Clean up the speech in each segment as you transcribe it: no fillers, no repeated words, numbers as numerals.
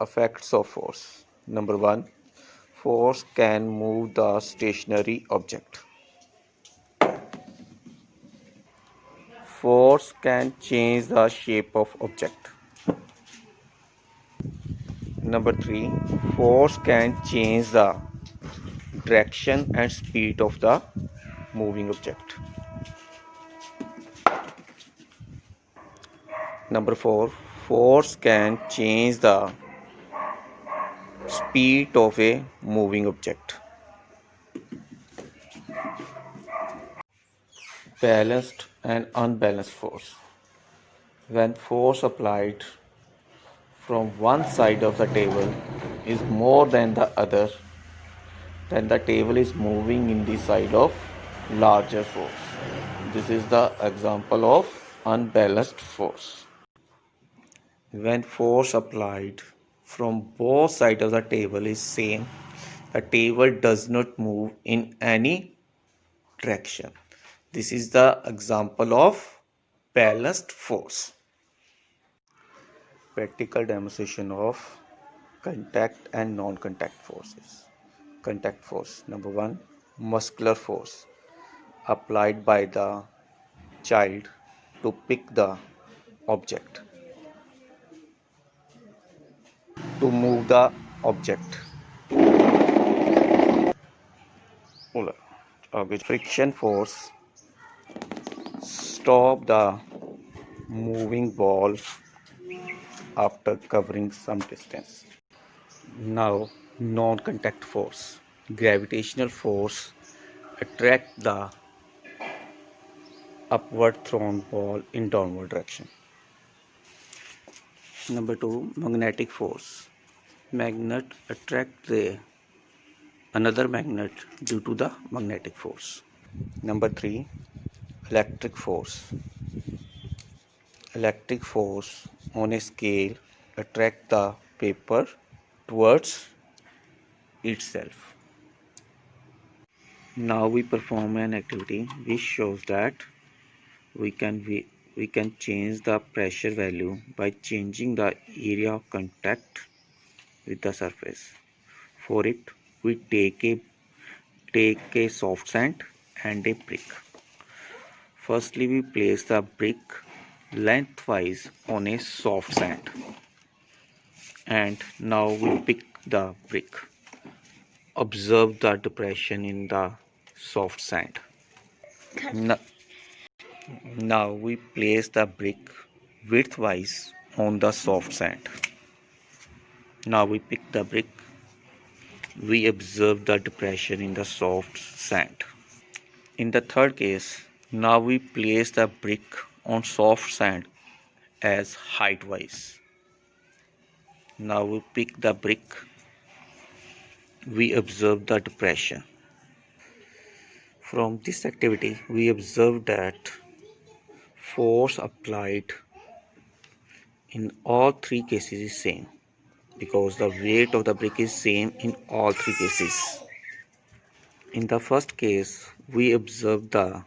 Effects of force. Number 1. Force can move the stationary object. Force can change the shape of object. Number 3. Force can change the direction and speed of the moving object. Number 4. Force can change the speed of a moving object. Balanced and unbalanced force. When force applied from one side of the table is more than the other, then the table is moving in the side of larger force. This is the example of unbalanced force. When force applied from both sides of the table is same, the table does not move in any direction. This is the example of balanced force. Practical demonstration of contact and non-contact forces. Contact force. Number 1. Muscular force applied by the child to pick the object. To move the object. Friction force stop the moving ball after covering some distance. Now, non-contact force. Gravitational force attract the upward thrown ball in downward direction. Number 2. Magnetic force. Magnet attract another magnet due to the magnetic force. Number 3. Electric force. Electric force on a scale attract the paper towards itself. Now we perform an activity which shows that we can change the pressure value by changing the area of contact with the surface. For it, we take a soft sand and a brick. Firstly, we place the brick lengthwise on a soft sand, and now we pick the brick. Observe the depression in the soft sand. Now we place the brick widthwise on the soft sand. Now we pick the brick. We observe the depression in the soft sand. In the third case, now we place the brick on soft sand as height-wise. Now we pick the brick. We observe the depression. From this activity, we observe that force applied in all three cases is same, because the weight of the brick is same in all three cases. In the first case, we observe the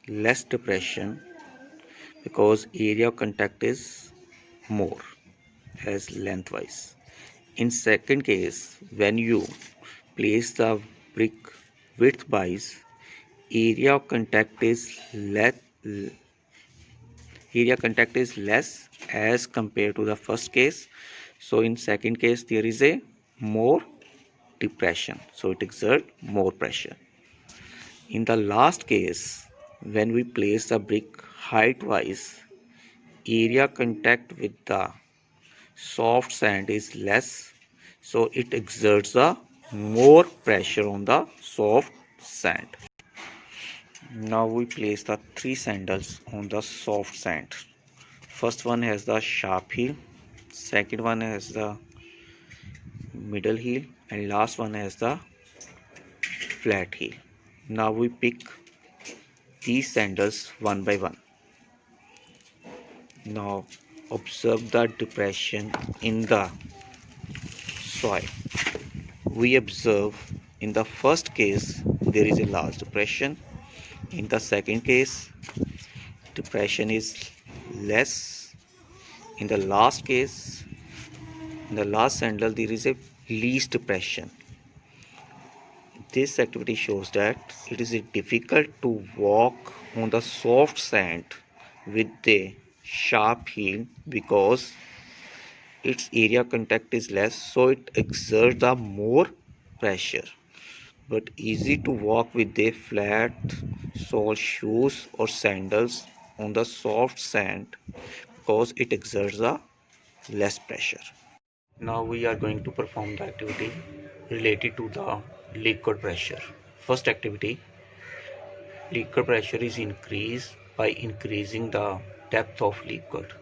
less depression because area of contact is more as lengthwise. In second case, when you place the brick widthwise, area of contact is less as compared to the first case. So in second case there is a more depression, so it exerts more pressure. In the last case, when we place the brick height wise, area contact with the soft sand is less, so it exerts a more pressure on the soft sand. Now we place the three sandals on the soft sand. First one has the sharp heel, second one has the middle heel, and last one has the flat heel. Now we pick these sandals one by one. Now observe the depression in the soil. We observe in the first case there is a large depression. In the second case, depression is less. In the last case, In the last sandal there is a least depression. This activity shows that it is difficult to walk on the soft sand with a sharp heel because its area contact is less, so it exerts the more pressure, but easy to walk with a flat sole shoes or sandals on the soft sand because it exerts the less pressure. Now we are going to perform the activity related to the liquid pressure. First activity, liquid pressure is increased by increasing the depth of liquid.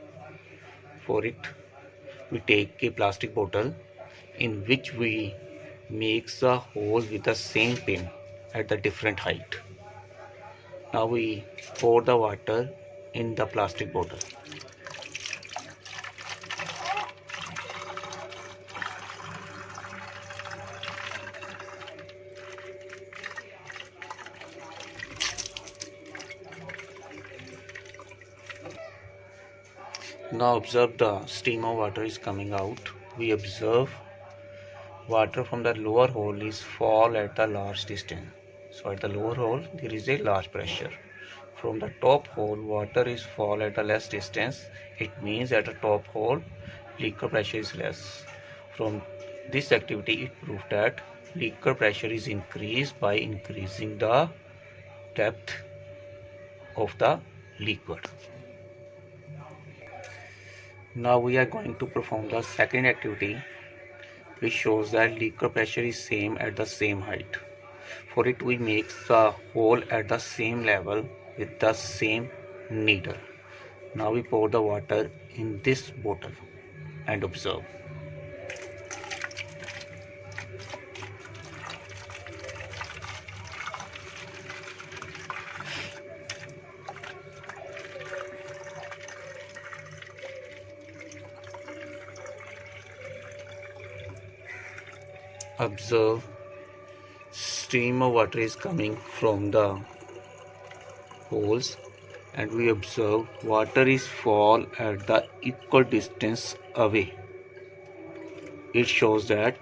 For it, we take a plastic bottle in which we make the hole with the same pin at the different height. Now we pour the water in the plastic bottle. Now observe the stream of water is coming out. We observe water from the lower hole is fall at a large distance. So at the lower hole there is a large pressure. From the top hole water is fall at a less distance. It means at the top hole liquid pressure is less. From this activity it proved that liquid pressure is increased by increasing the depth of the liquid. Now we are going to perform the second activity, which shows that liquid pressure is same at the same height. For it we make the hole at the same level with the same needle. Now we pour the water in this bottle and observe. Observe, stream of water is coming from the holes, and we observe water is fall at the equal distance away. It shows that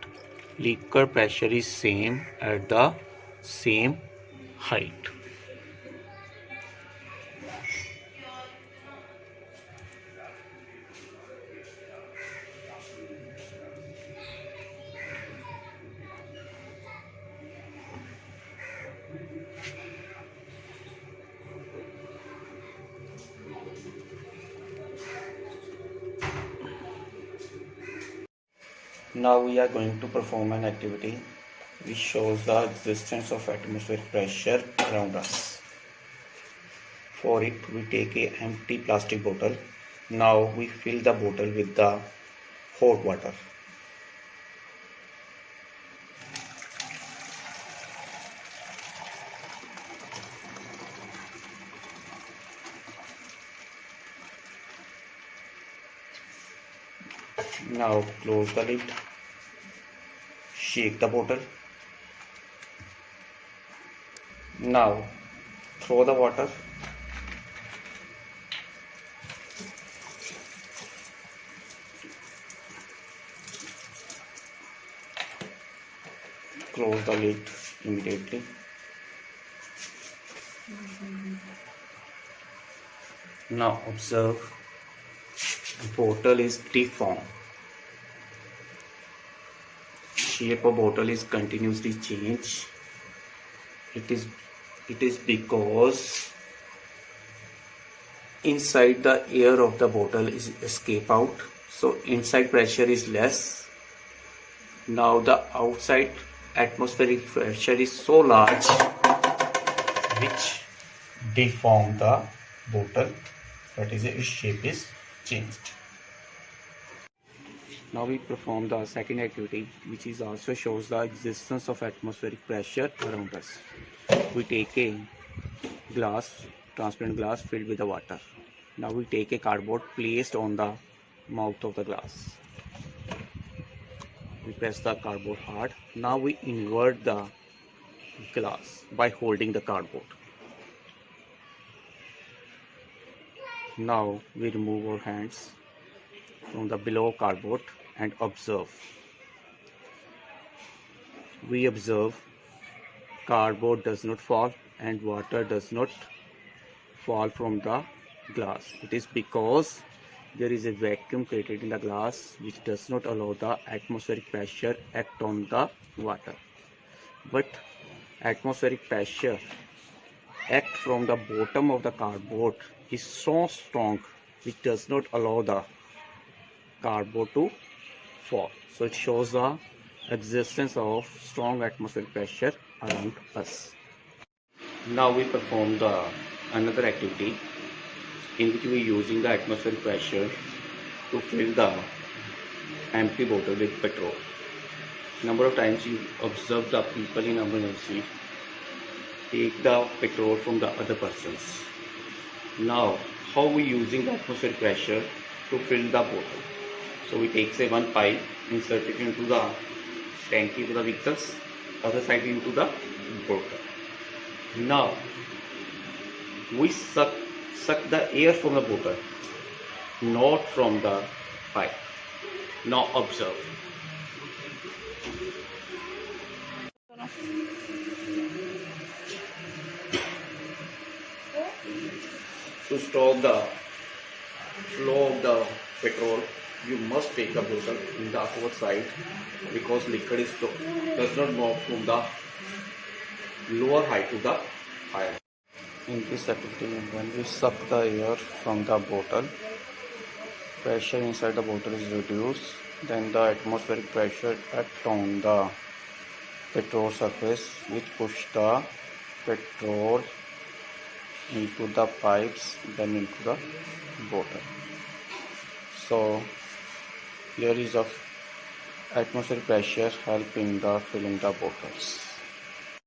liquid pressure is same at the same height. Now we are going to perform an activity which shows the existence of atmospheric pressure around us. For it, we take an empty plastic bottle. Now we fill the bottle with the hot water. Now close the lid. Shake the bottle. Now throw the water. Close the lid immediately. Now observe, the bottle is deformed. Shape of bottle is continuously changed. It is because inside the air of the bottle is escape out, so inside pressure is less. Now the outside atmospheric pressure is so large which deform the bottle, that is its shape is changed. Now we perform the second activity, which is also shows the existence of atmospheric pressure around us. We take a glass, transparent glass filled with the water. Now we take a cardboard placed on the mouth of the glass. We press the cardboard hard. Now we invert the glass by holding the cardboard. Now we remove our hands from the below cardboard and observe. We observe cardboard does not fall and water does not fall from the glass. It is because there is a vacuum created in the glass which does not allow the atmospheric pressure act on the water. But atmospheric pressure act from the bottom of the cardboard is so strong which does not allow the cardboard to fall. So it shows the existence of strong atmospheric pressure around us. Now we perform the another activity in which we are using the atmospheric pressure to fill the empty bottle with petrol. Number of times you observe the people in emergency take the petrol from the other persons. Now how we using the atmospheric pressure to fill the bottle? So we take say one pipe, insert it into the tanky to the vehicles, other side into the bottle. Now we suck the air from the bottle, not from the pipe. Now observe. To stop the flow of the petrol, you must take the bottle in the upward side because liquid does not move from the lower height to the higher. In this activity, when we suck the air from the bottle, pressure inside the bottle is reduced. Then the atmospheric pressure acts on the petrol surface, which push the petrol into the pipes, then into the bottle. So here is of atmospheric pressure helping the filling the bottles.